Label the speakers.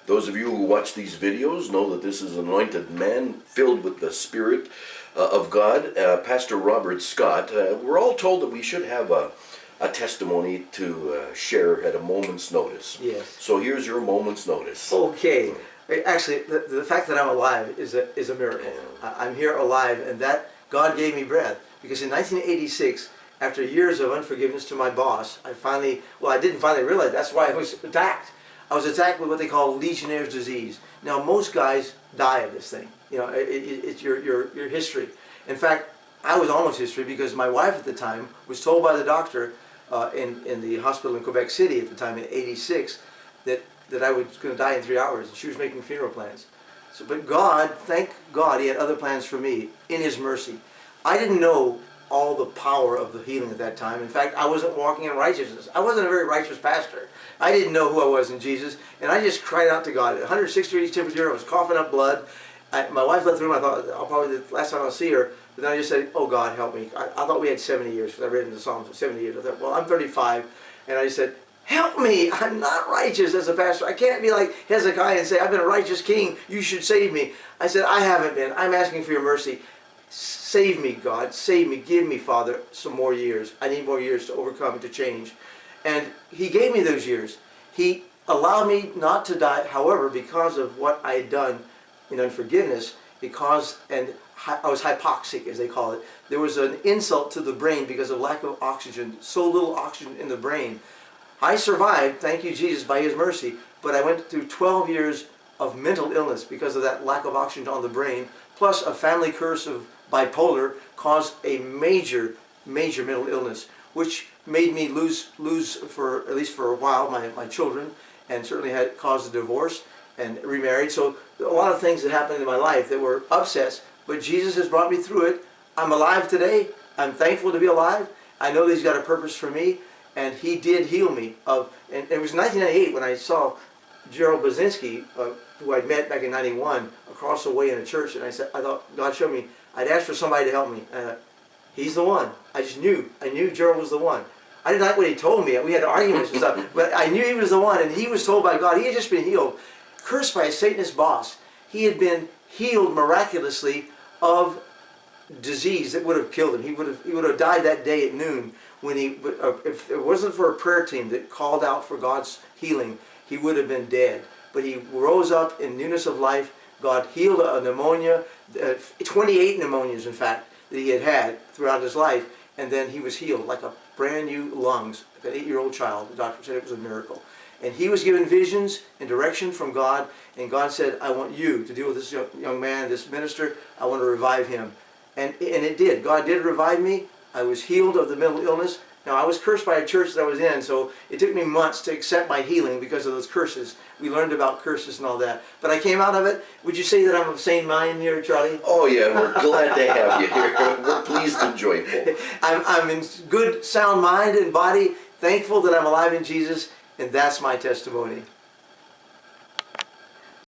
Speaker 1: Those of you who watch these videos know that this is an anointed man filled with the Spirit of God, Pastor Robert Scott. We're all told that we should have a testimony to share at a moment's notice.
Speaker 2: Yes.
Speaker 1: So here's your moment's notice.
Speaker 2: Okay. Actually, the fact that I'm alive is a miracle. I'm here alive, and that God gave me breath. Because in 1986, after years of unforgiveness to my boss, I didn't finally realize that's why I was attacked. I was attacked with what they call Legionnaire's disease. Now, most guys die of this thing. You know, it's your history. In fact, I was almost history because my wife at the time was told by the doctor in the hospital in Quebec City at the time in '86 that I was going to die in 3 hours, and she was making funeral plans. So, but God, thank God, He had other plans for me in His mercy. I didn't know all the power of the healing at that time. In fact, I wasn't walking in righteousness. I wasn't a very righteous pastor. I didn't know who I was in Jesus, and I just cried out to God. 160 degrees temperature, I was coughing up blood. My wife left the room. I thought, I'll probably the last time I'll see her. But then I just said, oh God, help me. I thought we had 70 years, because I read in the Psalms for 70 years. I thought, well, I'm 35, and I just said, help me. I'm not righteous as a pastor. I can't be like Hezekiah and say, I've been a righteous king. You should save me. I said, I haven't been. I'm asking for your mercy. Save me, God. Save me. Give me, Father, some more years. I need more years to overcome and to change. And He gave me those years. He allowed me not to die, however, because of what I had done in unforgiveness, and I was hypoxic, as they call it. There was an insult to the brain because of lack of oxygen, so little oxygen in the brain. I survived, thank you, Jesus, by His mercy, but I went through 12 years of mental illness because of that lack of oxygen on the brain, plus a family curse of bipolar caused a major mental illness, which made me lose for, at least for a while, my children, and certainly had caused a divorce and remarried. So a lot of things that happened in my life that were upsets, but Jesus has brought me through it. I'm alive today. I'm thankful to be alive. I know that He's got a purpose for me, and He did heal me. And it was 1998 when I saw Gerald Bazinski, who I'd met back in '91, across the way in a church, and I thought, God showed me, I'd asked for somebody to help me. He's the one. I knew Gerald was the one. I didn't like what he told me. We had arguments and stuff, but I knew he was the one, and he was told by God. He had just been healed, cursed by a Satanist boss. He had been healed miraculously of disease that would have killed him. He would have died that day at noon. If it wasn't for a prayer team that called out for God's healing, he would have been dead. But he rose up in newness of life. God healed a pneumonia, 28 pneumonias in fact, that he had throughout his life, and then he was healed like a brand new lungs, like an 8-year-old child. The doctor said it was a miracle. And he was given visions and direction from God, and God said, I want you to deal with this young man, this minister. I want to revive him. And it did. God did revive me. I was healed of the mental illness. Now, I was cursed by a church that I was in, so it took me months to accept my healing because of those curses. We learned about curses and all that. But I came out of it. Would you say that I'm of sane mind here, Charlie?
Speaker 1: Oh, yeah, we're glad to have you here. We're pleased and joyful.
Speaker 2: I'm in good, sound mind and body, thankful that I'm alive in Jesus, and that's my testimony.